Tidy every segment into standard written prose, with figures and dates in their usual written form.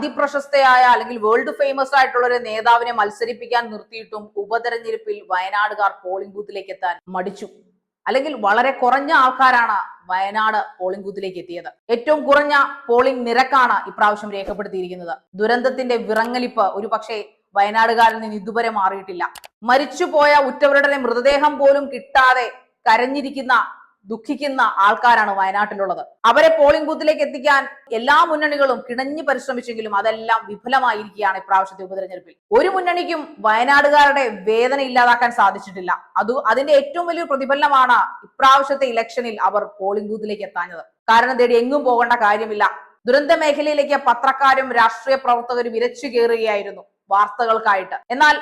അതിപ്രശസ്തയായ അല്ലെങ്കിൽ world famous ആയിട്ടുള്ള ഒരു നേതാവിനെ മത്സരിപ്പിക്കാൻ നിർത്തിയിട്ടും ഉപതെരഞ്ഞെടുപ്പിൽ വയനാടുകാർ പോളിംഗ് ബൂത്തിലേക്ക് എത്താൻ മടിച്ചു. അല്ലെങ്കിൽ വളരെ കുറഞ്ഞ ആൾക്കാരാണ് വയനാട് പോളിംഗ് ബൂത്തിലേക്ക് എത്തിയത്. ഏറ്റവും കുറഞ്ഞ പോളിംഗ് നിരക്കാണ് ഇപ്രാവശ്യം രേഖപ്പെടുത്തിയിരിക്കുന്നത്. ദുരന്തത്തിന്റെ വിറങ്ങലിപ്പ് ഒരു പക്ഷേ വയനാടുകാരിൽ നിന്ന് ഇതുവരെ മാറിയിട്ടില്ല. മരിച്ചുപോയ ഉറ്റവരുടെ മൃതദേഹം പോലും കിട്ടാതെ കരഞ്ഞിരിക്കുന്ന ദുഃഖിക്കുന്ന ആൾക്കാരാണ് വയനാട്ടിലുള്ളത്. അവരെ പോളിംഗ് ബൂത്തിലേക്ക് എത്തിക്കാൻ എല്ലാ മുന്നണികളും കിണഞ്ഞു പരിശ്രമിച്ചെങ്കിലും അതെല്ലാം വിഫലമായിരിക്കുകയാണ് ഇപ്രാവശ്യത്തെ ഉപതെരഞ്ഞെടുപ്പിൽ. ഒരു മുന്നണിക്കും വയനാടുകാരുടെ വേദന ഇല്ലാതാക്കാൻ സാധിച്ചിട്ടില്ല. അതിന്റെ ഏറ്റവും വലിയ പ്രതിഫലനമാണ് ഇപ്രാവശ്യത്തെ ഇലക്ഷനിൽ അവർ പോളിംഗ് ബൂത്തിലേക്ക് എത്താഞ്ഞത്. കാരണം തേടി എങ്ങും പോകേണ്ട കാര്യമില്ല. ദുരന്ത മേഖലയിലേക്ക് പത്രക്കാരും രാഷ്ട്രീയ പ്രവർത്തകരും ഇരച്ചു കയറുകയായിരുന്നു വാർത്തകൾക്കായിട്ട്. എന്നാൽ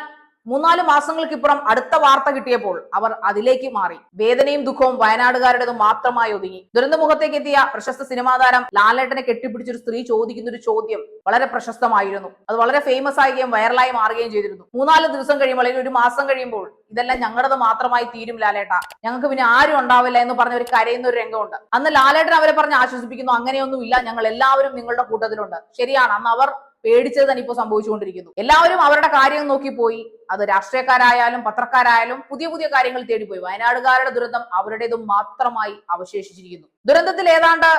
3-4 മാസങ്ങൾക്കിപ്പുറം അടുത്ത വാർത്ത കിട്ടിയപ്പോൾ അവർ അതിലേക്ക് മാറി. വേദനയും ദുഃഖവും വയനാടുകാരുടേത് മാത്രമായി ഒതുങ്ങി. ദുരന്തമുഖത്തേക്ക് എത്തിയ പ്രശസ്ത സിനിമാ താരം ലാലേട്ടനെ കെട്ടിപ്പിടിച്ചൊരു സ്ത്രീ ചോദിക്കുന്ന ഒരു ചോദ്യം വളരെ പ്രശസ്തമായിരുന്നു. അത് വളരെ ഫേമസ് ആവുകയും വൈറലായി മാറുകയും ചെയ്തിരുന്നു. 3-4 ദിവസം കഴിയുമ്പോൾ അല്ലെങ്കിൽ ഒരു മാസം കഴിയുമ്പോൾ ഇതെല്ലാം ഞങ്ങളുടേത് മാത്രമായി തീരും ലാലേട്ട, ഞങ്ങൾക്ക് പിന്നെ ആരും ഉണ്ടാവില്ല എന്ന് പറഞ്ഞ ഒരു കരയുന്ന ഒരു രംഗമുണ്ട്. അന്ന് ലാലേട്ടൻ അവരെ പറഞ്ഞ് ആശ്വസിപ്പിക്കുന്നു, അങ്ങനെയൊന്നുമില്ല, ഞങ്ങൾ എല്ലാവരും നിങ്ങളുടെ കൂട്ടത്തിലുണ്ട്. ശരിയാണ്, അന്ന് അവർ പേടിച്ചത് തന്നെ ഇപ്പോൾ സംഭവിച്ചുകൊണ്ടിരിക്കുന്നു. എല്ലാവരും അവരുടെ കാര്യം നോക്കിപ്പോയി. അത് രാഷ്ട്രീയക്കാരായാലും പത്രക്കാരായാലും പുതിയ പുതിയ കാര്യങ്ങൾ തേടിപ്പോയി. വയനാടുകാരുടെ ദുരന്തം അവരുടേതും മാത്രമായി അവശേഷിച്ചിരിക്കുന്നു. ദുരന്തത്തിൽ ഏതാണ്ട്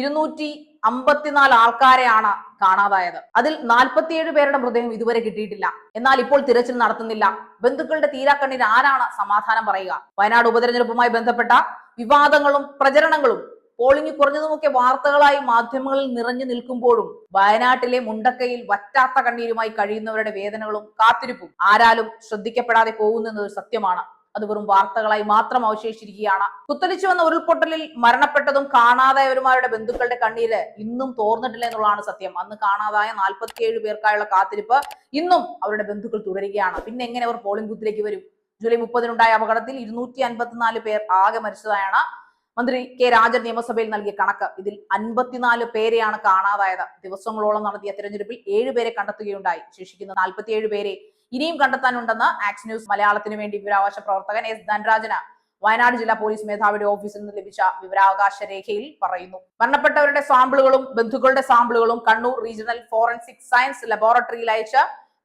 254 ആൾക്കാരെയാണ് കാണാതായത്. അതിൽ 47 പേരുടെ മൃതദേഹം ഇതുവരെ കിട്ടിയിട്ടില്ല. എന്നാൽ ഇപ്പോൾ തിരച്ചിൽ നടത്തുന്നില്ല. ബന്ധുക്കളുടെ തീരാക്കണ്ണിന് ആരാണ് സമാധാനം പറയുക? വയനാട് ഉപതെരഞ്ഞെടുപ്പുമായി ബന്ധപ്പെട്ട വിവാദങ്ങളും പ്രചരണങ്ങളും പോളിംഗ് കുറഞ്ഞതുമൊക്കെ വാർത്തകളായി മാധ്യമങ്ങളിൽ നിറഞ്ഞു നിൽക്കുമ്പോഴും വയനാട്ടിലെ മുണ്ടക്കയിൽ വറ്റാത്ത കണ്ണീരുമായി കഴിയുന്നവരുടെ വേദനകളും കാത്തിരിപ്പും ആരാലും ശ്രദ്ധിക്കപ്പെടാതെ പോകുന്നത് സത്യമാണ്. അത് വെറും വാർത്തകളായി മാത്രം അവശേഷിച്ചിരിക്കുകയാണ്. കുത്തലിച്ചു വന്ന ഉരുൾപൊട്ടലിൽ മരണപ്പെട്ടതും കാണാതായവരുമാരുടെ ബന്ധുക്കളുടെ കണ്ണീര് ഇന്നും തോർന്നിട്ടില്ല എന്നുള്ളതാണ് സത്യം. അന്ന് കാണാതായ 47 പേർക്കായുള്ള കാത്തിരിപ്പ് ഇന്നും അവരുടെ ബന്ധുക്കൾ തുടരുകയാണ്. പിന്നെ എങ്ങനെ അവർ പോളിംഗ് ബൂത്തിലേക്ക് വരും? ജൂലൈ 30-നുണ്ടായ അപകടത്തിൽ 254 പേർ ആകെ മരിച്ചതായാണ് മന്ത്രി കെ രാജൻ നിയമസഭയിൽ നൽകിയ കണക്ക്. ഇതിൽ 54 പേരെയാണ് കാണാതായത്. ദിവസങ്ങളോളം നടത്തിയ തെരഞ്ഞെടുപ്പിൽ 7 പേരെ കണ്ടെത്തുകയുണ്ടായി. ശേഷിക്കുന്ന 47 പേരെ ഇനിയും കണ്ടെത്താനുണ്ടെന്ന് ആക്സ് ന്യൂസ് മലയാളത്തിന് വേണ്ടി വിവരാവകാശ പ്രവർത്തകൻ എസ് ധനരാജന് വയനാട് ജില്ലാ പോലീസ് മേധാവിയുടെ ഓഫീസിൽ നിന്ന് ലഭിച്ച വിവരാവകാശ രേഖയിൽ പറയുന്നു. മരണപ്പെട്ടവരുടെ സാമ്പിളുകളും ബന്ധുക്കളുടെ സാമ്പിളുകളും കണ്ണൂർ റീജിയണൽ ഫോറൻസിക് സയൻസ് ലബോറട്ടറിയിൽ അയച്ച്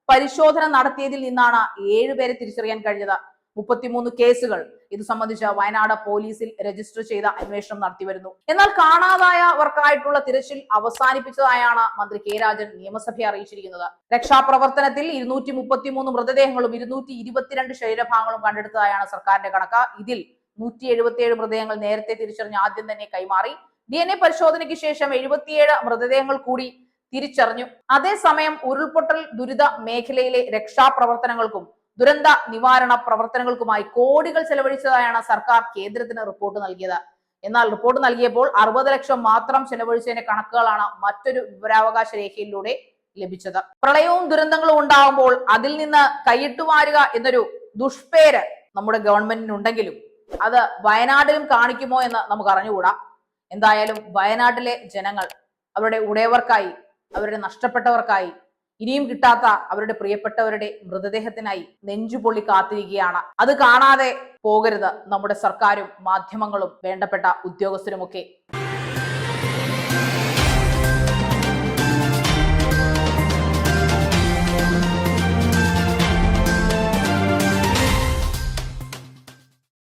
പരിശോധന നടത്തിയതിൽ നിന്നാണ് 7 പേരെ തിരിച്ചറിയാൻ കഴിഞ്ഞത്. 33 കേസുകൾ ഇത് സംബന്ധിച്ച് വയനാട് പോലീസിൽ രജിസ്റ്റർ ചെയ്ത അന്വേഷണം നടത്തി വരുന്നു. എന്നാൽ കാണാതായവർക്കായിട്ടുള്ള തിരച്ചിൽ അവസാനിപ്പിച്ചതായാണ് മന്ത്രി കെ രാജൻ നിയമസഭയെ അറിയിച്ചിരിക്കുന്നത്. രക്ഷാപ്രവർത്തനത്തിൽ 233 മൃതദേഹങ്ങളും 222 ശരീരഭാഗങ്ങളും കണ്ടെടുത്തതായാണ് സർക്കാരിന്റെ കണക്ക്. ഇതിൽ 177 മൃതദേഹങ്ങൾ നേരത്തെ തിരിച്ചറിഞ്ഞ് ആദ്യം തന്നെ കൈമാറി. DNA പരിശോധനയ്ക്ക് ശേഷം 77 മൃതദേഹങ്ങൾ കൂടി തിരിച്ചറിഞ്ഞു. അതേസമയം ഉരുൾപൊട്ടൽ ദുരിത മേഖലയിലെ രക്ഷാപ്രവർത്തനങ്ങൾക്കും ദുരന്ത നിവാരണ പ്രവർത്തനങ്ങൾക്കുമായി കോടികൾ ചെലവഴിച്ചതായാണ് സർക്കാർ കേന്ദ്രത്തിന് റിപ്പോർട്ട് നൽകിയത്. എന്നാൽ റിപ്പോർട്ട് നൽകിയപ്പോൾ 60 ലക്ഷം മാത്രം ചെലവഴിച്ചതിന്റെ കണക്കുകളാണ് മറ്റൊരു വിവരാവകാശ രേഖയിലൂടെ ലഭിച്ചത്. പ്രളയവും ദുരന്തങ്ങളും ഉണ്ടാകുമ്പോൾ അതിൽ നിന്ന് കൈയിട്ടുവാരുക എന്നൊരു ദുഷ്പേര് നമ്മുടെ ഗവൺമെന്റിനുണ്ടെങ്കിലും അത് വയനാട്ടിലും കാണിക്കുമോ എന്ന് നമുക്ക് അറിഞ്ഞുകൂടാ. എന്തായാലും വയനാട്ടിലെ ജനങ്ങൾ അവരുടെ ഉടയവർക്കായി, അവരുടെ നഷ്ടപ്പെട്ടവർക്കായി, ഇനിയും കിട്ടാത്ത അവരുടെ പ്രിയപ്പെട്ടവരുടെ മൃതദേഹത്തിനായി നെഞ്ചുപൊള്ളി കാത്തിരിക്കുകയാണ്. അത് കാണാതെ പോകരുത് നമ്മുടെ സർക്കാരും മാധ്യമങ്ങളും വേണ്ടപ്പെട്ട ഉദ്യോഗസ്ഥരുമൊക്കെ.